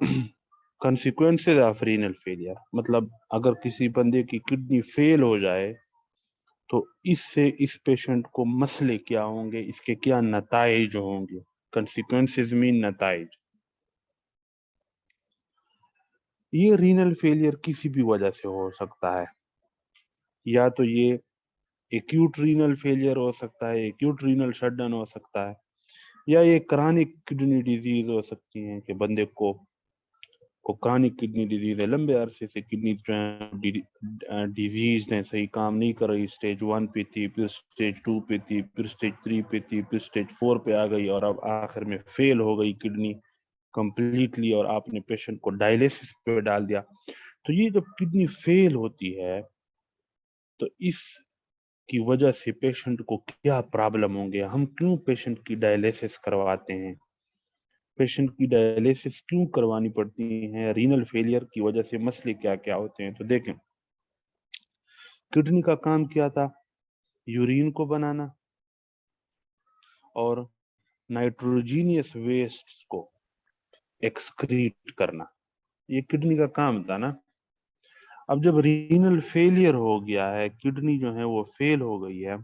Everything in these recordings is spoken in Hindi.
कंसिक्वेंसेज ऑफ रीनल फेलियर, मतलब अगर किसी बंदे की किडनी फेल हो जाए तो इससे इस पेशेंट को मसले क्या होंगे, इसके क्या नताइज होंगे। कंसिक्वेंसेज मीन नताइज। ये रीनल फेलियर किसी भी वजह से हो सकता है, या तो ये एक्यूट रीनल फेलियर हो सकता है, एक्यूट रीनल शटडाउन हो सकता है, या ये क्रॉनिक किडनी डिजीज हो सकती है कि बंदे को क्रॉनिक किडनी डिजीज है, लंबे अरसे से किडनी डिजीज ने सही काम नहीं कर रही, स्टेज 1 पे थी, फिर स्टेज 2 पे थी, फिर स्टेज 3 पे थी, फिर स्टेज 4 पे आ गई और अब आखिर में फेल हो गई किडनी कंप्लीटली और आपने पेशेंट को डायलिसिस पे डाल दिया। तो ये जब किडनी फेल होती है तो इस की वजह से पेशेंट को क्या प्रॉब्लम होंगे, हम क्यों पेशेंट की डायलिसिस करवाते हैं, पेशेंट की डायलिसिस क्यों करवानी पड़ती है, रीनल फेलियर की वजह से मसले क्या क्या होते हैं। तो देखें, किडनी का काम क्या था, यूरिन को बनाना और नाइट्रोजीनियस वेस्ट को एक्सक्रीट करना, ये किडनी का काम था ना। अब जब रीनल फेलियर हो गया है, किडनी जो है वो फेल हो गई है,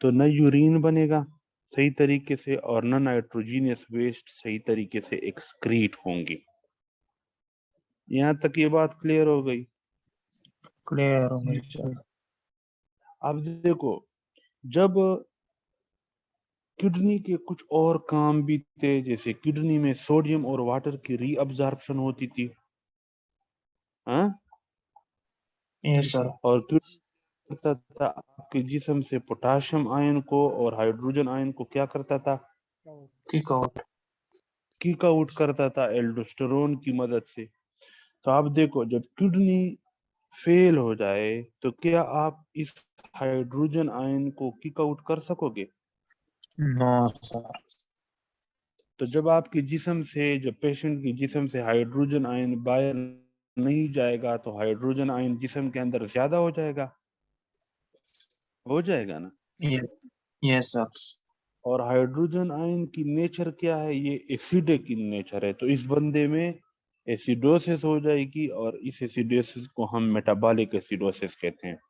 तो न यूरिन बनेगा सही तरीके से और न नाइट्रोजीनियस वेस्ट सही तरीके से एक्सक्रीट होंगी। यहां तक ये बात क्लियर हो गई? क्लियर हो गई सर। अब देखो, जब किडनी के कुछ और काम भी थे, जैसे किडनी में सोडियम और वाटर की रीअब्जॉर्प्शन होती थी, हाँ, यस सर। और करता था आपके जिस्म से पोटाशियम आयन को और हाइड्रोजन आयन को क्या करता था, किक आउट। किक आउट करता था एल्डोस्टेरोन की मदद से। तो आप देखो, जब किडनी फेल हो जाए तो क्या आप इस हाइड्रोजन आयन को किक आउट कर सकोगे? No sir. तो जब आपके जिस्म से, जब पेशेंट के जिस्म से हाइड्रोजन आयन बाहर नहीं जाएगा तो हाइड्रोजन आयन जिस्म के अंदर ज्यादा हो जाएगा ना। Yes sir. और हाइड्रोजन आयन की नेचर क्या है, ये एसिडिक इन नेचर है, तो इस बंदे में एसिडोसिस हो जाएगी और इस एसिडोसिस को हम मेटाबॉलिक एसिडोसिस कहते हैं।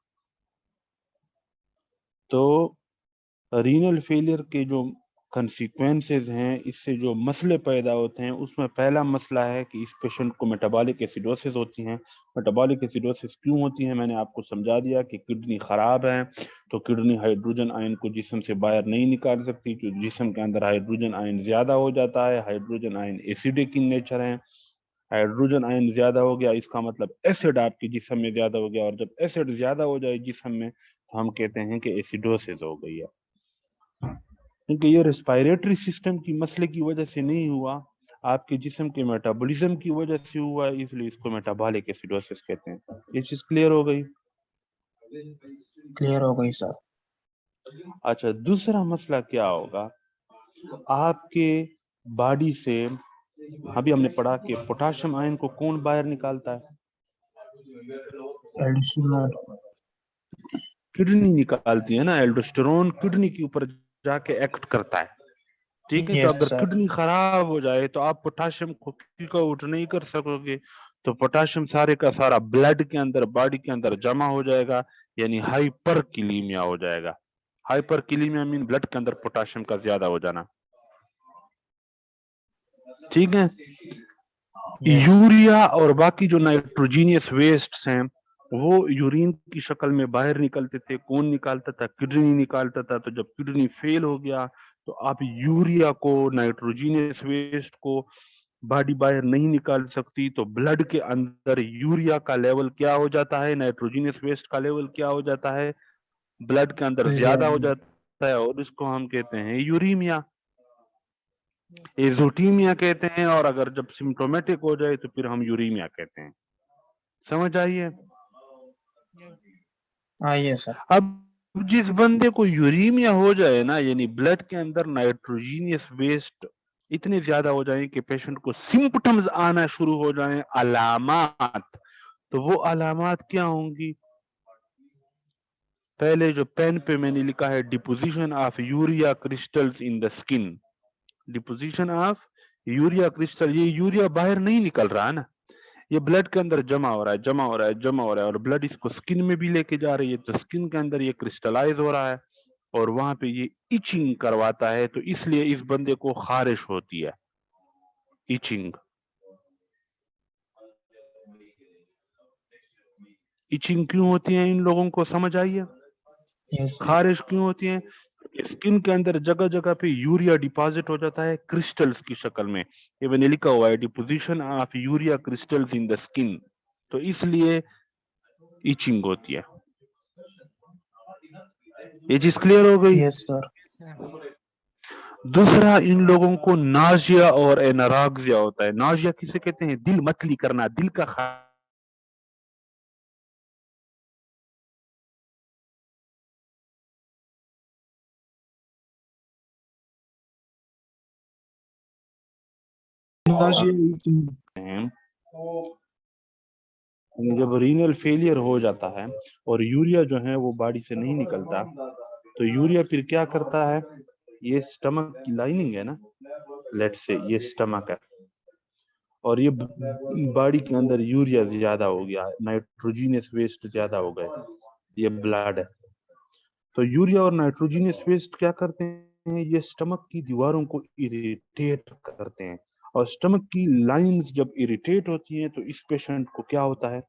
तो रीनल फेलियर के जो कंसिक्वेंसेस हैं, इससे जो मसले पैदा होते हैं, उसमें पहला मसला है कि इस पेशेंट को मेटाबॉलिक एसिडोसिस होती हैं। मेटाबॉलिक एसिडोसिस क्यों होती है, मैंने आपको समझा दिया कि किडनी खराब है तो किडनी हाइड्रोजन आयन को जिस्म से बाहर नहीं निकाल सकती, तो जिस्म के अंदर हाइड्रोजन आयन ज्यादा हो जाता है। Hydrogen ion acidic in nature है, हाइड्रोजन आयन ज्यादा हो गया इसका मतलब एसिड आपके जिस्म में ज्यादा हो गया, और जब एसिड ज्यादा हो जाए जिस्म में तो हम कहते हैं कि एसिडोसिस हो गई है। क्योंकि ये रेस्पिरेटरी सिस्टम की मसले की वजह से नहीं हुआ, आपके जिस्म के मेटाबॉलिज्म की वजह से हुआ, इसलिए इसको मेटाबॉलिक एसिडोसिस कहते हैं। ये चीज क्लियर हो गई? क्लियर हो गई सर। अच्छा, दूसरा मसला क्या होगा, आपके बॉडी से अभी हमने पढ़ा कि पोटाशियम आयन को कौन बाहर निकालता है, एडिशनल। किडनी निकालती है ना। एल्डोस्टेरोन किडनी के ऊपर जाके एक्ट करता है, ठीक है। तो यस अगर सर। किडनी खराब हो जाए तो आप पोटाशियम को किक आउट नहीं कर सकोगे, तो पोटाशियम सारे का सारा ब्लड के अंदर, बॉडी के अंदर जमा हो जाएगा, यानी हाइपरकिलीमिया हो जाएगा। हाइपरकिलीमिया मीन ब्लड के अंदर पोटाशियम का ज्यादा हो जाना, ठीक है। यस। यूरिया और बाकी जो नाइट्रोजीनियस वेस्ट हैं वो यूरिन की शक्ल में बाहर निकलते थे। कौन निकालता था? किडनी निकालता था। तो जब किडनी फेल हो गया तो आप यूरिया को, नाइट्रोजीनियस वेस्ट को बॉडी बाहर नहीं निकाल सकती, तो ब्लड के अंदर यूरिया का लेवल क्या हो जाता है, नाइट्रोजीनियस वेस्ट का लेवल क्या हो जाता है, ब्लड के अंदर ज्यादा हो जाता है और इसको हम कहते हैं यूरीमिया, एजोटीमिया कहते हैं। और अगर जब सिम्टोमेटिक हो जाए तो फिर हम यूरीमिया कहते हैं। समझ आइए? आइए सर। अब जिस बंदे को यूरीमिया हो जाए ना, यानी ब्लड के अंदर नाइट्रोजीनियस वेस्ट इतने ज्यादा हो जाए कि पेशेंट को सिम्पटम्स आना शुरू हो जाएं, अलामात, तो वो अलामात क्या होंगी? पहले जो पेन पे मैंने लिखा है, deposition of urea crystals in the skin, deposition of urea crystal, ये यूरिया बाहर नहीं निकल रहा है ना, ये ब्लड के अंदर जमा हो रहा है, जमा हो रहा है, जमा हो रहा है, और ब्लड इसको स्किन में भी लेके जा रही है, तो स्किन के अंदर ये क्रिस्टलाइज हो रहा है और वहां पे ये इचिंग करवाता है, तो इसलिए इस बंदे को खारिश होती है, इचिंग। इचिंग क्यों होती है इन लोगों को समझ आई है? Yes, sir. खारिश क्यों होती है? स्किन के अंदर जगह जगह पे यूरिया डिपॉजिट हो जाता है क्रिस्टल्स की शक्ल में, ये मैंने लिखा हुआ है deposition of urea crystals in the skin, तो इसलिए इचिंग होती है। ये चीज क्लियर हो गई? Yes, sir. दूसरा, इन लोगों को नाजिया और एनाराक्सिया होता है। नाजिया किसे कहते हैं? दिल मतली करना, दिल का Nausea, जब रीनल फेलियर हो जाता है और यूरिया जो है वो बॉडी से नहीं निकलता, तो यूरिया फिर क्या करता है, ये स्टमक की लाइनिंग है ना, लेट्स से ये स्टमक है और ये बॉडी के अंदर यूरिया ज्यादा हो गया, नाइट्रोजीनियस वेस्ट ज्यादा हो गए, ये ब्लड है, तो यूरिया और नाइट्रोजीनियस वेस्ट क्या करते हैं, ये स्टमक की दीवारों को इरिटेट करते हैं, और स्टमक की लाइंस जब इरिटेट होती हैं तो इस पेशेंट को क्या होता है,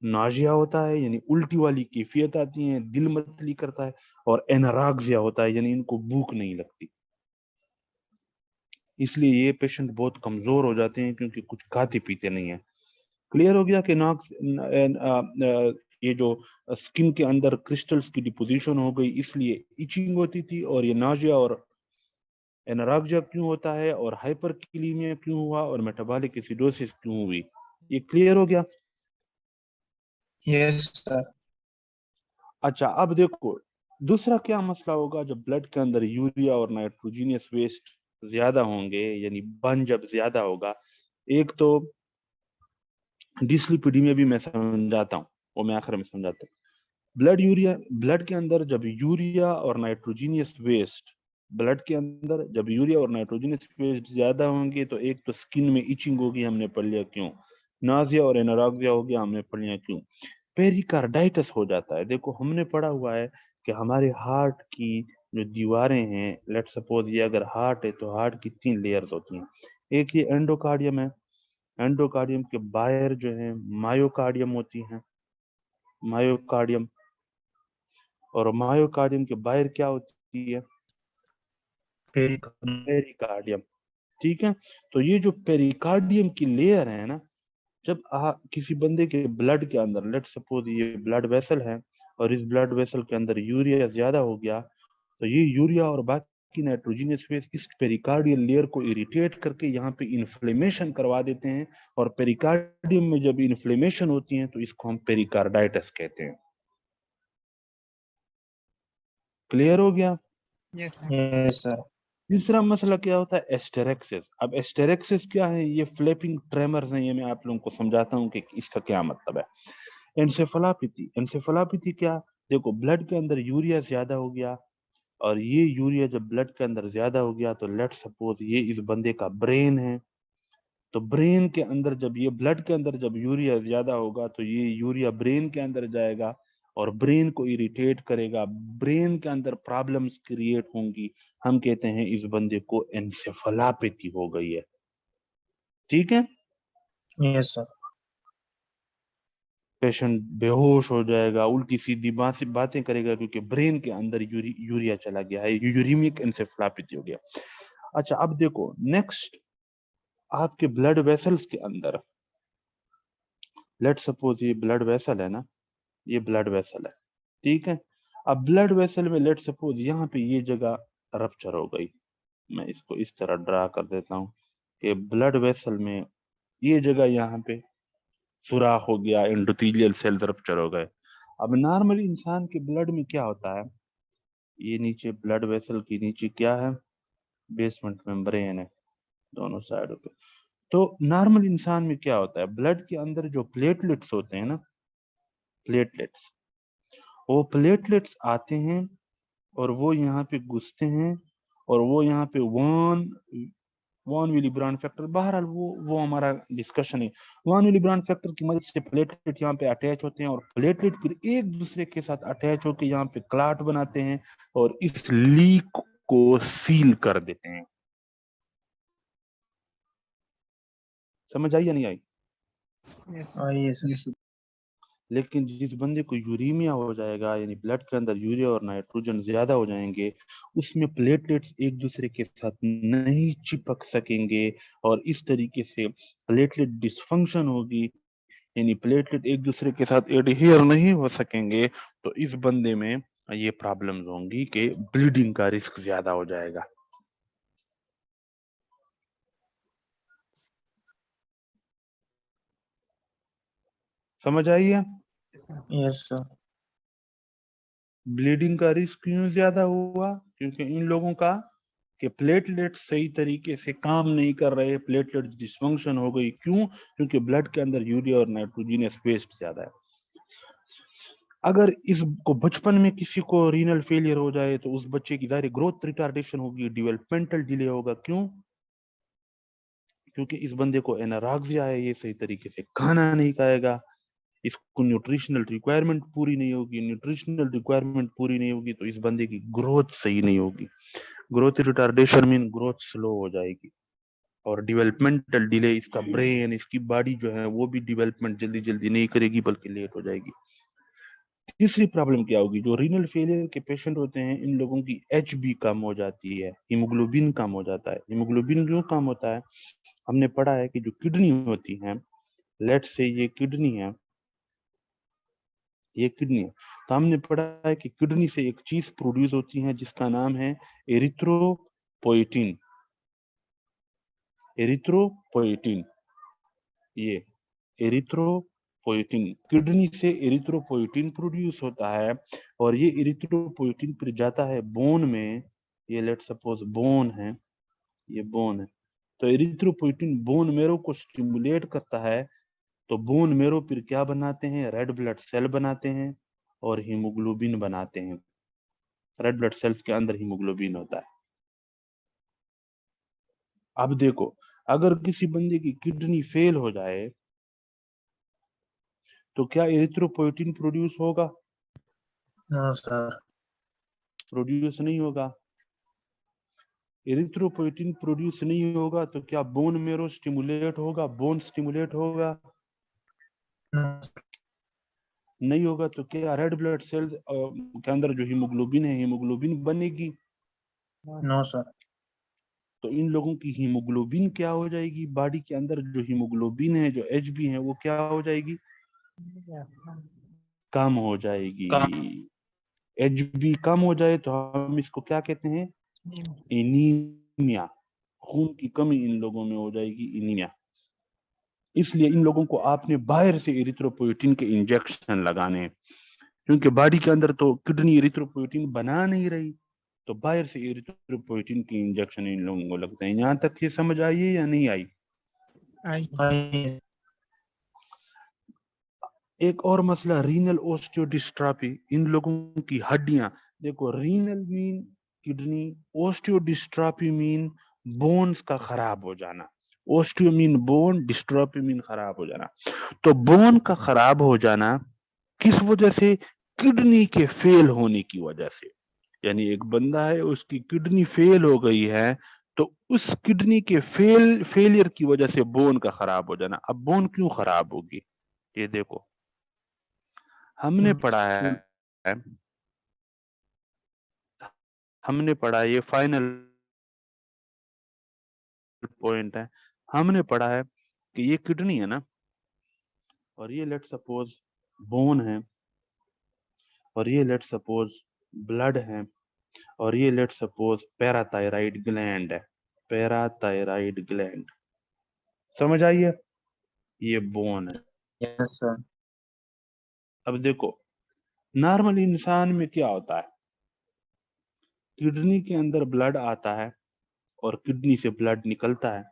नाजिया होता है, यानी उल्टी वाली कैफियत आती है, दिल मतली करता है, और एनाराक्सिया होता है, यानी इनको भूख नहीं लगती। इसलिए ये पेशेंट बहुत कमजोर हो जाते हैं क्योंकि कुछ खाते पीते नहीं है। क्लियर हो गया कि नॉक्स ये जो स्किन के अंदर क्रिस्टल्स की डिपोजिशन हो गई इसलिए इचिंग होती थी, और ये नाजिया और एनाराक्सिया क्यों होता है, और हाइपरकिलीमिया क्यों हुआ, और मेटाबॉलिक एसिडोसिस क्यों हुई, ये क्लियर हो गया? yes, sir. अच्छा, अब देखो दूसरा क्या मसला होगा जब ब्लड के अंदर यूरिया और नाइट्रोजीनियस वेस्ट ज्यादा होंगे, यानी बन जब ज्यादा होगा, एक तो डिस्लिपिडीमिया भी मैं समझाता हूँ, वो मैं आखिर में समझाता हूँ। ब्लड के अंदर जब यूरिया और नाइट्रोजीनियस वेस्ट, ब्लड के अंदर जब यूरिया और नाइट्रोजीनियस वेस्ट ज्यादा होंगे तो एक तो स्किन में इचिंग होगी, हमने पढ़ लिया क्यों, नाजिया और एनाराक्सिया हो गया, हमने पढ़ लिया क्यों, पेरिकार्डाइटिस हो जाता है। देखो हमने पढ़ा हुआ है कि हमारे हार्ट की जो दीवारें हैं, लेट सपोज ये अगर हार्ट है तो हार्ट की 3 लेयर्स होती हैं, एक ये एंडोकार्डियम है, एंडोकार्डियम के बाहर जो है मायोकार्डियम होती है, मायोकार्डियम, और मायोकार्डियम के बाहर क्या होती है, Pericardium. पेरिकार्डियम। ठीक है, तो ये जो पेरिकार्डियम की लेयर है ना, जब किसी बंदे के ब्लड के अंदर, लेट सपोज ये ब्लड वेसल है और इस ब्लड वेसल के अंदर यूरिया ज्यादा हो गया, तो ये यूरिया और बाकी नाइट्रोजनियस फेस इस पेरिकार्डियल लेयर को इरिटेट करके यहाँ पे इन्फ्लेमेशन करवा देते हैं, और पेरिकार्डियम में जब इन्फ्लेमेशन होती है तो इसको हम पेरिकार्डाइटिस कहते हैं। क्लियर हो गया? Yes, sir. तीसरा मसला क्या होता है, एस्टेरेक्सिस। अब एस्टेरेक्सिस क्या है, ये फ्लैपिंग ट्रेमर्स हैं, ये मैं आप लोगों को समझाता हूँ कि इसका क्या मतलब है। एंसेफेलोपैथी, एंसेफेलोपैथी क्या, देखो ब्लड के अंदर यूरिया ज्यादा हो गया, और ये यूरिया जब ब्लड के अंदर ज्यादा हो गया तो लेट सपोज ये इस बंदे का ब्रेन है, तो ब्रेन के अंदर जब ये ब्लड के अंदर जब यूरिया ज्यादा होगा तो ये यूरिया ब्रेन के अंदर जाएगा और ब्रेन को इरिटेट करेगा, ब्रेन के अंदर प्रॉब्लम्स क्रिएट होंगी, हम कहते हैं इस बंदे को एंसेफेलोपैथी हो गई है। ठीक है, Yes, sir. पेशेंट बेहोश हो जाएगा, उल्टी सीधी बातें करेगा क्योंकि ब्रेन के अंदर यूरिया चला गया है, यूरिमिक एंसेफेलोपैथी हो गया। अच्छा, अब देखो नेक्स्ट, आपके ब्लड वेसल्स के अंदर, लेट सपोज ये ब्लड वेसल है ना, ये ब्लड वेसल है, ठीक है, अब ब्लड वेसल में लेट सपोज यहाँ पे ये जगह रप्चर हो गई, मैं इसको इस तरह ड्रा कर देता हूँ कि ब्लड वेसल में ये जगह यहाँ पे सुराख हो गया, एंडोथेलियल सेल रप्चर हो गए। अब नॉर्मल इंसान के ब्लड में क्या होता है, ये नीचे ब्लड वेसल के नीचे क्या है, बेसमेंट मेम्ब्रेन है दोनों साइडों पे। तो नॉर्मल इंसान में क्या होता है, ब्लड के अंदर जो प्लेटलेट्स होते हैं ना, प्लेटलेट्स, वो प्लेटलेट्स आते हैं और वो यहाँ पे घुसते हैं, और वो यहाँ पे 1 वॉन विली ब्रांड फैक्टर, बहरहाल वो हमारा डिस्कशन है। वॉन विली ब्रांड फैक्टर की मदद से प्लेटलेट यहाँ पे अटैच होते हैं और प्लेटलेट फिर एक दूसरे के साथ अटैच होकर यहाँ पे क्लाट बनाते हैं और इस लीक को सील कर देते हैं। समझ आई या नहीं आई? yes, लेकिन जिस बंदे को यूरीमिया हो जाएगा, यानी ब्लड के अंदर यूरिया और नाइट्रोजन ज्यादा हो जाएंगे, उसमें प्लेटलेट्स एक दूसरे के साथ नहीं चिपक सकेंगे और इस तरीके से प्लेटलेट डिसफंक्शन होगी, यानी प्लेटलेट एक दूसरे के साथ एडहियर नहीं हो सकेंगे। तो इस बंदे में ये प्रॉब्लम्स होंगी कि ब्लीडिंग का रिस्क ज्यादा हो जाएगा। समझ आई है? yes sir, ब्लीडिंग का रिस्क क्यों ज्यादा हुआ? क्योंकि इन लोगों का कि प्लेटलेट सही तरीके से काम नहीं कर रहे, प्लेटलेट डिसफंक्शन हो गई। क्यों? क्योंकि ब्लड के अंदर यूरिया और नाइट्रोजनस वेस्ट ज्यादा है। अगर इसको बचपन में किसी को रीनल फेलियर हो जाए तो उस बच्चे की जाहिर ग्रोथ रिटार्डेशन होगी, डेवलपमेंटल डिले होगा। क्यों? क्योंकि इस बंदे को एनारेक्सिया है, ये सही तरीके से खाना नहीं खाएगा, इसको न्यूट्रिशनल रिक्वायरमेंट पूरी नहीं होगी, न्यूट्रिशनल रिक्वायरमेंट पूरी नहीं होगी तो इस बंदे की ग्रोथ सही नहीं होगी। Growth retardation mean growth slow हो जाएगी और डेवलपमेंटल डिले, इसका ब्रेन, इसकी बॉडी जो है वो भी डेवलपमेंट जल्दी जल्दी नहीं करेगी बल्कि लेट हो जाएगी। तीसरी प्रॉब्लम क्या होगी? जो रीनल फेलियर के पेशेंट होते हैं इन लोगों की HB कम हो जाती है, हीमोग्लोबिन कम हो जाता है। हीमोग्लोबिन क्यों कम होता है? हमने पढ़ा है कि जो किडनी होती है, लेट्स से ये किडनी है, ये किडनी है, तो हमने पढ़ा है कि किडनी से एक चीज प्रोड्यूस होती है जिसका नाम है एरिथ्रोपोइटिन। एरिथ्रोपोइटिन, ये एरिथ्रोपोइटिन, किडनी से एरिथ्रोपोइटिन प्रोड्यूस होता है और ये एरिथ्रोपोइटिन फिर जाता है बोन में। ये लेट सपोज बोन है, ये बोन है, तो एरिथ्रोपोइटिन बोन मेरो को स्टिमुलेट करता है। तो बोन मेरो फिर क्या बनाते हैं? रेड ब्लड सेल बनाते हैं और हीमोग्लोबिन बनाते हैं। रेड ब्लड सेल्स के अंदर हीमोग्लोबिन होता है। अब देखो, अगर किसी बंदे की किडनी फेल हो जाए तो क्या एरिथ्रोपोइटिन प्रोड्यूस होगा? no sir, प्रोड्यूस नहीं होगा। एरिथ्रोपोइटिन प्रोड्यूस नहीं होगा तो क्या बोन मेरो स्टिमुलेट होगा? बोन स्टिमुलेट होगा? no, नहीं होगा। तो क्या रेड ब्लड सेल्स के अंदर जो हीमोग्लोबिन है, हीमोग्लोबिन बनेगी? no sir, तो इन लोगों की हीमोग्लोबिन क्या हो जाएगी? बॉडी के अंदर जो हीमोग्लोबिन है, जो HB है, वो क्या हो जाएगी? कम हो जाएगी। का HB कम हो जाए तो हम इसको क्या कहते हैं? एनीमिया। खून की कमी इन लोगों में हो जाएगी, एनीमिया। इसलिए इन लोगों को आपने बाहर से एरिथ्रोपोइटिन के इंजेक्शन लगाने हैं, क्योंकि बॉडी के अंदर तो किडनी एरिथ्रोपोइटिन बना नहीं रही, तो बाहर से एरिथ्रोपोइटिन के इंजेक्शन इन लोगों को लगते हैं। यहां तक ये समझ आई है या नहीं आई? आई एक और मसला, रीनल ओस्टियोडिस्ट्रॉफी। इन लोगों की हड्डियां, देखो renal mean kidney, osteodystrophy mean bones का खराब हो जाना। Osteo mean bone, dystrophy mean खराब हो जाना। तो बोन का खराब हो जाना किस वजह से? किडनी के फेल होने की वजह से। यानी एक बंदा है, उसकी किडनी फेल हो गई है, तो उस किडनी के फेलियर की वजह से बोन का खराब हो जाना। अब बोन क्यों खराब होगी? ये देखो, हमने पढ़ा है, हमने पढ़ा, ये फाइनल पॉइंट है, हमने पढ़ा है कि ये किडनी है ना, और ये लेट सपोज बोन है, और ये लेट सपोज ब्लड है, और ये लेट सपोज पैराथायराइड ग्लैंड है। पैराथायराइड ग्लैंड, समझ आई है? ये बोन है। yes sir, अब देखो, नॉर्मल इंसान में क्या होता है? किडनी के अंदर ब्लड आता है और किडनी से ब्लड निकलता है,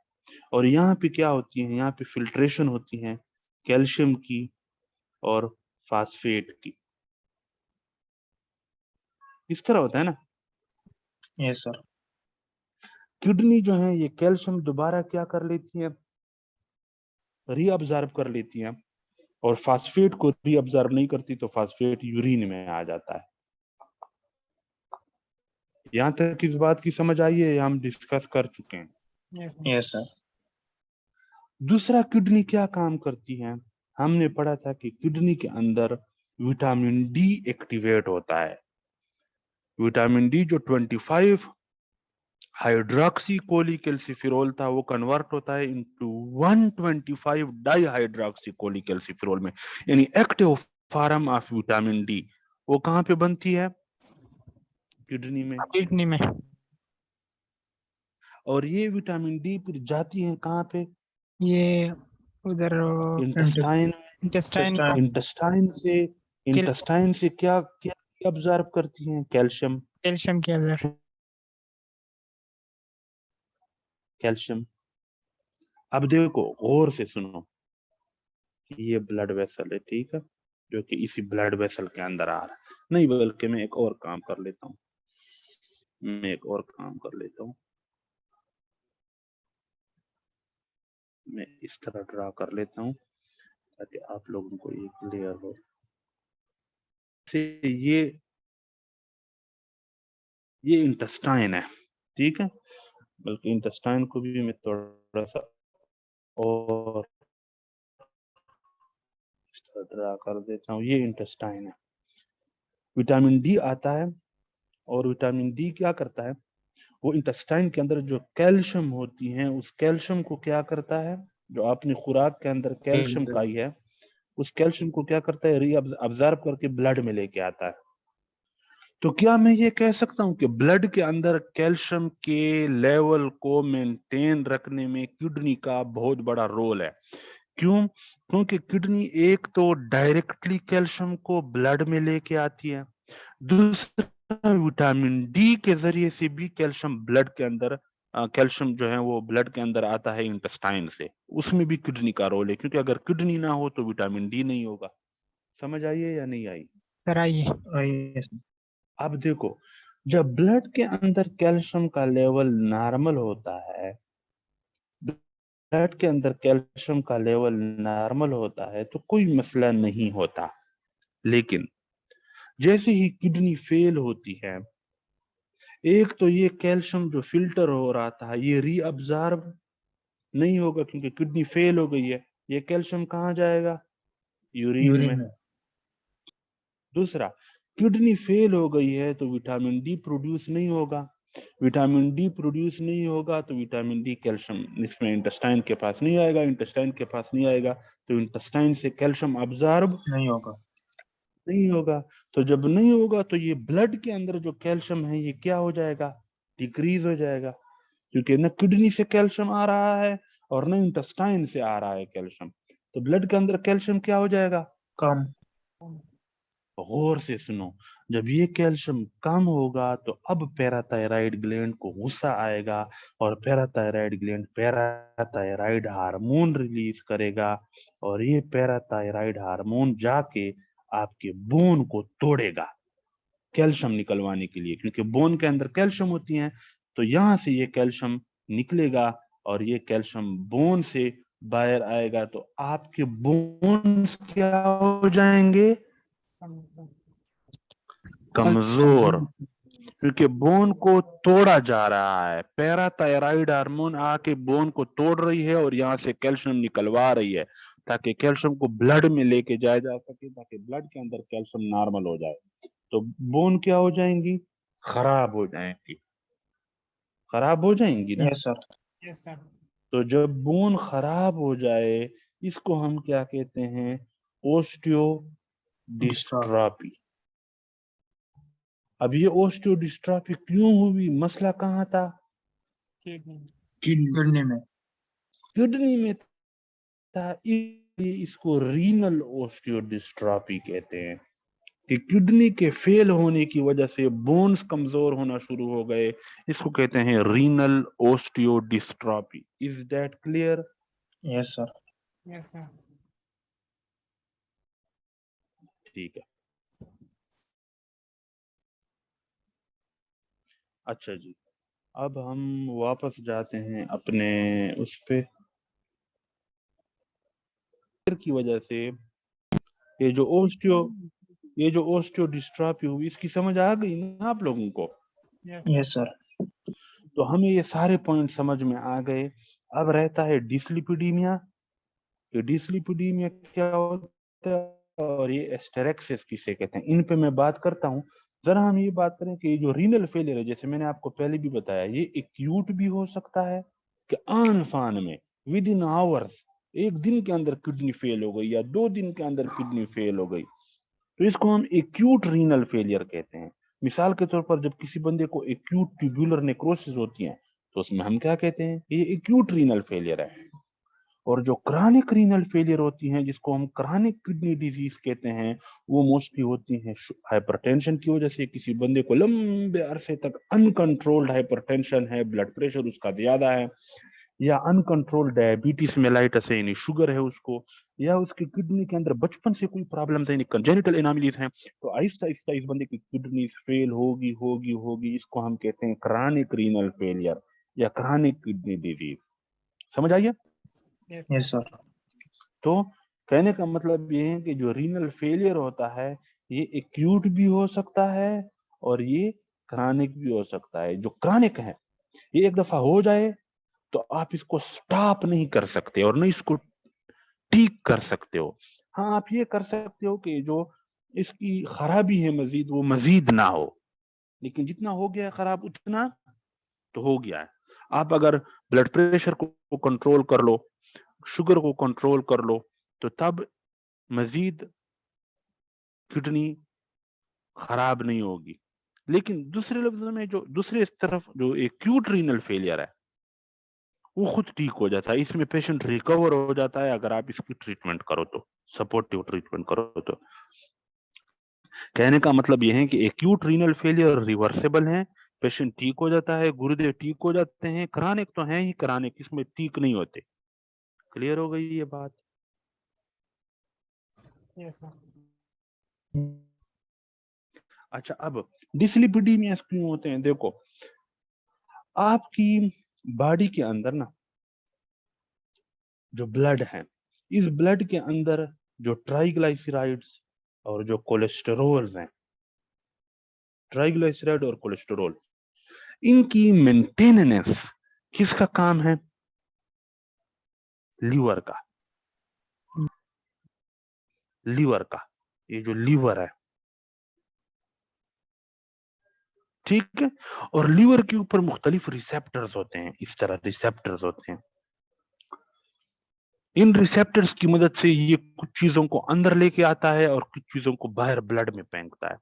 और यहाँ पे क्या होती है? यहाँ पे फिल्ट्रेशन होती है कैल्शियम की और फास्फेट की। इस तरह होता है ना? yes sir, किडनी जो है ये कैल्शियम दोबारा क्या कर लेती है, रीअब्जॉर्ब कर लेती है, और फास्फेट को रीअब्जॉर्ब नहीं करती तो फास्फेट यूरिन में आ जाता है। यहां तक इस बात की समझ आई है, हम डिस्कस कर चुके हैं। Yes sir. दूसरा, किडनी क्या काम करती है, हमने पढ़ा था कि किडनी के अंदर विटामिन डी एक्टिवेट होता है। विटामिन डी जो 25 हाइड्रोक्सी कोलिकैल्सिफेरॉल था वो कन्वर्ट होता है इनटू 125 डाईहाइड्रोक्सी कोलिकैल्सिफेरॉल में, यानी active form of vitamin D. वो कहां पे बनती है, किडनी में। किडनी में। और ये विटामिन डी फिर जाती है कहां पे, ये उधर इंटेस्टाइन। इंटेस्टाइन इंटेस्टाइन से क्या क्या ऑब्जर्व करती हैं, कैल्शियम। कैल्शियम के अंदर। कैल्शियम। अब देखो गौर से सुनो, ये ब्लड वेसल है, ठीक है, जो कि इसी ब्लड वेसल के अंदर आ रहा है। नहीं बल्कि मैं एक और काम कर लेता हूँ, मैं इस तरह ड्रा कर लेता हूँ ताकि आप लोगों को ये क्लियर हो। से ये इंटेस्टाइन है, ठीक है, बल्कि इंटेस्टाइन को भी मैं थोड़ा सा और ड्रा कर देता हूँ। ये इंटेस्टाइन है, विटामिन डी आता है, और विटामिन डी क्या करता है, वो इंटेस्टाइन के अंदर जो कैल्शियम होती है उस कैल्शियम को क्या करता है, जो आपने खुराक के अंदर कैल्शियम खाई है उस कैल्शियम को क्या करता है, रीअब्जॉर्ब करके ब्लड में लेके आता है। तो क्या मैं ये कह सकता हूं कि ब्लड के अंदर कैल्शियम के लेवल को मेंटेन रखने में किडनी का बहुत बड़ा रोल है। क्यों? क्योंकि किडनी एक तो डायरेक्टली कैल्शियम को ब्लड में लेके आती है, दूसरा विटामिन डी के जरिए से भी कैल्शियम ब्लड के अंदर कैल्शियम जो है वो ब्लड के अंदर आता है इंटेस्टाइन से, उसमें भी किडनी का रोल है, क्योंकि अगर किडनी ना हो तो विटामिन डी नहीं होगा। समझ आई है या नहीं आई? कराइए। अब देखो, जब ब्लड के अंदर कैल्शियम का लेवल नॉर्मल होता है, ब्लड के अंदर कैल्शियम का लेवल नॉर्मल होता है तो कोई मसला नहीं होता। लेकिन जैसे ही किडनी फेल होती है, एक तो ये कैल्शियम जो फिल्टर हो रहा था ये रीअब्जॉर्ब नहीं होगा क्योंकि किडनी फेल हो गई है, ये कैल्शियम कहाँ जाएगा, यूरिन में। दूसरा, किडनी फेल हो गई है तो विटामिन डी प्रोड्यूस नहीं होगा, विटामिन डी प्रोड्यूस नहीं होगा तो विटामिन डी कैल्शियम इसमें इंटेस्टाइन के पास नहीं आएगा, इंटेस्टाइन के पास नहीं आएगा तो इंटेस्टाइन से कैल्शियम अब्जॉर्ब नहीं होगा। तो जब नहीं होगा तो ये ब्लड के अंदर जो कैल्शियम है ये क्या हो जाएगा, डिक्रीज हो जाएगा, क्योंकि न किडनी से कैल्शियम आ रहा है और न इंटेस्टाइन से आ रहा है कैल्शियम, तो ब्लड के अंदर कैल्शियम क्या हो जाएगा, कम। गौर से सुनो, जब ये कैल्शियम कम होगा तो अब पैराथायराइड ग्लैंड को गुस्सा आएगा और parathyroid gland parathyroid hormone release करेगा, और ये पैराथायराइड हार्मोन जाके आपके बोन को तोड़ेगा कैल्शियम निकलवाने के लिए, क्योंकि बोन के अंदर कैल्शियम होती है, तो यहां से ये कैल्शियम निकलेगा और ये कैल्शियम बोन से बाहर आएगा तो आपके बोन्स क्या हो जाएंगे, कमजोर, क्योंकि बोन को तोड़ा जा रहा है, पैराथायराइड हार्मोन आके बोन को तोड़ रही है और यहाँ से कैल्शियम निकलवा रही है ताकि कैल्शियम को ब्लड में लेके जाया जा सके, ताकि ब्लड के अंदर कैल्शियम नॉर्मल हो जाए। तो बोन क्या हो जाएंगी, खराब हो जाएंगी, खराब हो जाएंगी ना। Yes sir. तो जब बोन खराब हो जाए इसको हम क्या कहते हैं, ओस्टियो डिस्ट्रॉफी। अब ये ओस्टियो डिस्ट्रॉफी क्यों हुई, मसला कहाँ था, किडनी में। किडनी में था, इसलिए इसको रीनल ओस्टियो डिस्ट्रॉफी कहते हैं कि किडनी के फेल होने की वजह से बोन्स कमजोर होना शुरू हो गए, इसको कहते हैं renal osteo dystrophy. Is that clear? Yes sir. ठीक है। अच्छा जी, अब हम वापस जाते हैं अपने उस पे की वजह से ये जो ओस्टियो डिस्ट्रॉफी हुई, इसकी समझ आ गई ना आप लोगों को? Yes sir. तो हमें ये सारे पॉइंट समझ में आ गए। अब रहता है डिसलिपिडीमिया। ये डिसलिपिडीमिया क्या होता है और ये एस्टेरेक्सिस किसे कहते हैं, इन पे मैं बात करता हूँ। जरा हम ये बात करें कि ये जो रीनल फेलियर है, जैसे मैंने आपको पहले भी बताया, ये एक्यूट भी हो सकता है कि आन फान में विद इन आवर्स, एक दिन के अंदर किडनी फेल हो गई या 2 दिन के अंदर किडनी फेल हो गई, तो इसको हम एक्यूट रीनल फेलियर कहते हैं। मिसाल के तौर पर जब किसी बंदे को एक्यूट ट्यूब्यूलर नेक्रोसिस होती है तो उसमें हम क्या कहते हैं, ये एक्यूट रीनल फेलियर है। और जो क्रानिक रीनल फेलियर होती हैं, जिसको हम क्रानिक किडनी डिजीज कहते हैं, वो मोस्टली होती हैं हाइपरटेंशन की वजह से। किसी बंदे को लंबे अरसे तक अनकंट्रोल्ड हाइपरटेंशन है, ब्लड प्रेशर उसका ज्यादा है, या अनकंट्रोल्ड डायबिटीज मेलाइटस है यानी शुगर है उसको, या उसकी किडनी के अंदर बचपन से कोई प्रॉब्लम है, कंजेनिटल एनोमलीज हैं, तो आहिस्ता आहिस्ता इस बंदे की किडनी फेल होगी होगी होगी। इसको हम कहते हैं क्रानिक रीनल फेलियर या क्रानिक किडनी डिजीज। समझ आइए? Yes sir. तो कहने का मतलब ये है कि जो रीनल फेलियर होता है ये एक्यूट भी हो सकता है और ये क्रानिक भी हो सकता है। जो क्रानिक है, ये एक दफा हो जाए तो आप इसको स्टॉप नहीं कर सकते और नहीं इसको ठीक कर सकते हो। हाँ, आप ये कर सकते हो कि जो इसकी खराबी है मजीद, वो मजीद ना हो, लेकिन जितना हो गया है खराब उतना तो हो गया है। आप अगर ब्लड प्रेशर को कंट्रोल कर लो, शुगर को कंट्रोल कर लो, तो तब मजीद किडनी खराब नहीं होगी। लेकिन दूसरे लफ्जों में जो दूसरे इस तरफ जो एक्यूट रीनल फेलियर है वो खुद ठीक हो जाता है, इसमें पेशेंट रिकवर हो जाता है अगर आप इसकी ट्रीटमेंट करो तो, सपोर्टिव ट्रीटमेंट करो तो। कहने का मतलब यह है कि एक्यूट रीनल फेलियर रिवर्सेबल है, पेशेंट ठीक हो जाता है, गुर्दे ठीक हो जाते हैं। क्रानिक तो है ही, क्रानिक इसमें ठीक नहीं होते। क्लियर हो गई ये बात? Yes sir. अच्छा, अब डिसलिपिडीमिया क्यों होते हैं? देखो, आपकी बॉडी के अंदर ना जो ब्लड है, इस ब्लड के अंदर जो ट्राइग्लाइसराइड्स और जो कोलेस्टेरोल हैं, ट्राइग्लाइसराइड और कोलेस्टेरोल, इनकी मेंटेनेंस किसका काम है? लीवर का। लीवर का, ये जो लीवर है, ठीक है। और लीवर के ऊपर मुख्तलिफ रिसेप्टर्स होते हैं, इस तरह रिसेप्टर्स होते हैं। इन रिसेप्टर्स की मदद से ये कुछ चीजों को अंदर लेके आता है और कुछ चीजों को बाहर ब्लड में फेंकता है।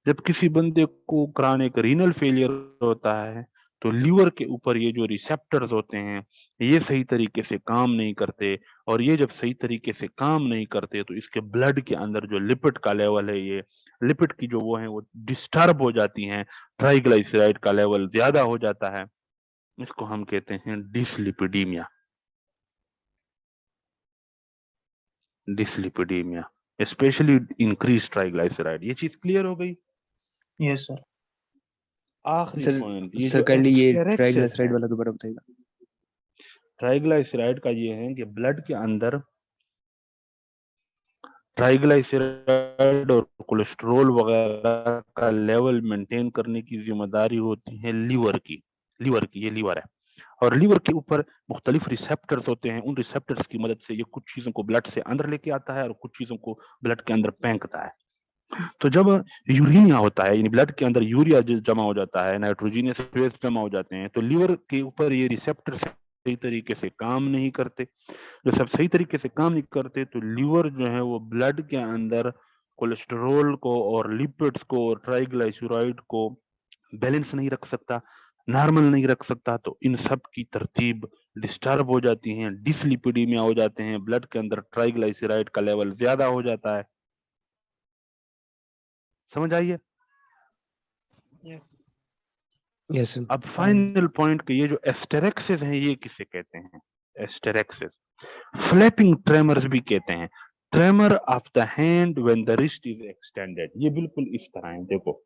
जब किसी बंदे को क्रानिक रीनल फेलियर होता है तो लीवर के ऊपर ये जो रिसेप्टर्स होते हैं ये सही तरीके से काम नहीं करते, और ये जब सही तरीके से काम नहीं करते तो इसके ब्लड के अंदर जो लिपिड का लेवल है, ये लिपिड की जो वो है वो डिस्टर्ब हो जाती हैं, ट्राइग्लिसराइड का लेवल ज्यादा हो जाता है। इसको हम कहते हैं dyslipidaemia. Dyslipidaemia specially increase triglyceride. ये चीज क्लियर हो गई? Yes sir. आखिरी सर पॉइंट, ये सर जो काइंडली ये एस्टेरेक्सिस ट्राइग्लिसराइड है, वाला दोबारा बताइएगा। ट्राइग्लिसराइड का ये है कि ब्लड के अंदर ट्राइग्लिसराइड और कोलेस्ट्रॉल वगैरह का लेवल मेंटेन करने की जिम्मेदारी होती है लीवर की। ये लीवर है, और लीवर के ऊपर मुख्तलिफ रिसेप्टर्स होते हैं। उन रिसेप्टर्स की मदद से ये कुछ चीजों को ब्लड से अंदर लेके आता है और कुछ चीजों को ब्लड के अंदर फेंकता है। तो जब यूरिनिया होता है, यानी ब्लड के अंदर यूरिया जमा हो जाता है, नाइट्रोजनियस वेस्ट जमा हो जाते हैं, तो लीवर के ऊपर ये रिसेप्टर सही तरीके से काम नहीं करते। जो सब सही तरीके से काम नहीं करते तो लीवर जो है वो ब्लड के अंदर कोलेस्टेरोल को और लिपिड्स को और ट्राइग्लिसराइड को बैलेंस नहीं रख सकता, नॉर्मल नहीं रख सकता। तो इन सब की तरतीब डिस्टर्ब हो जाती है, डिसलिपिडीमिया हो जाते हैं, ब्लड के अंदर ट्राइग्लिसराइड का लेवल ज्यादा हो जाता है। समझ आइए? Yes yes sir. अब फाइनल पॉइंट के ये जो एस्टेरेक्सिस हैं ये किसे कहते हैं? एस्टेरेक्सिस फ्लैपिंग ट्रेमर्स भी कहते हैं। Tremor of the hand when the wrist is extended, ये बिल्कुल इस तरह है। देखो,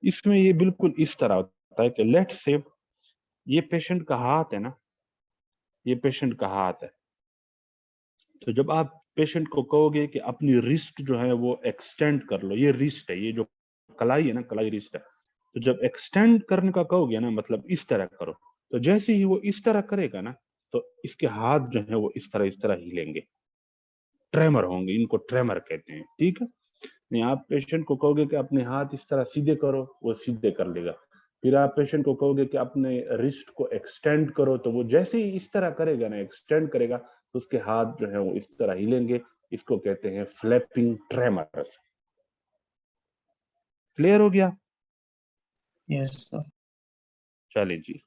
इसमें ये बिल्कुल इस तरह होता है कि लेट्स से ये पेशेंट का हाथ है ना, ये पेशेंट का हाथ है। तो जब आप पेशेंट को कहोगे कि अपनी रिस्ट जो है वो एक्सटेंड कर लो, ये रिस्ट है, ये जो कलाई है ना, कलाई रिस्ट है। तो जब एक्सटेंड करने का कहोगे ना, मतलब इस तरह करो, तो जैसे ही वो इस तरह करेगा ना, तो इसके हाथ जो है वो इस तरह हिलेंगे, ट्रेमर होंगे, इनको ट्रेमर कहते हैं, ठीक है। नहीं, आप पेशेंट को कहोगे कि अपने हाथ इस तरह सीधे करो, वो सीधे कर लेगा। फिर आप पेशेंट को कहोगे कि अपने रिस्ट को एक्सटेंड करो, तो वो जैसे ही इस तरह करेगा ना, एक्सटेंड करेगा, तो उसके हाथ जो है वो इस तरह हिलेंगे। इसको कहते हैं फ्लैपिंग ट्रेमर्स। क्लियर हो गया? Yes, sir. चलिए जी।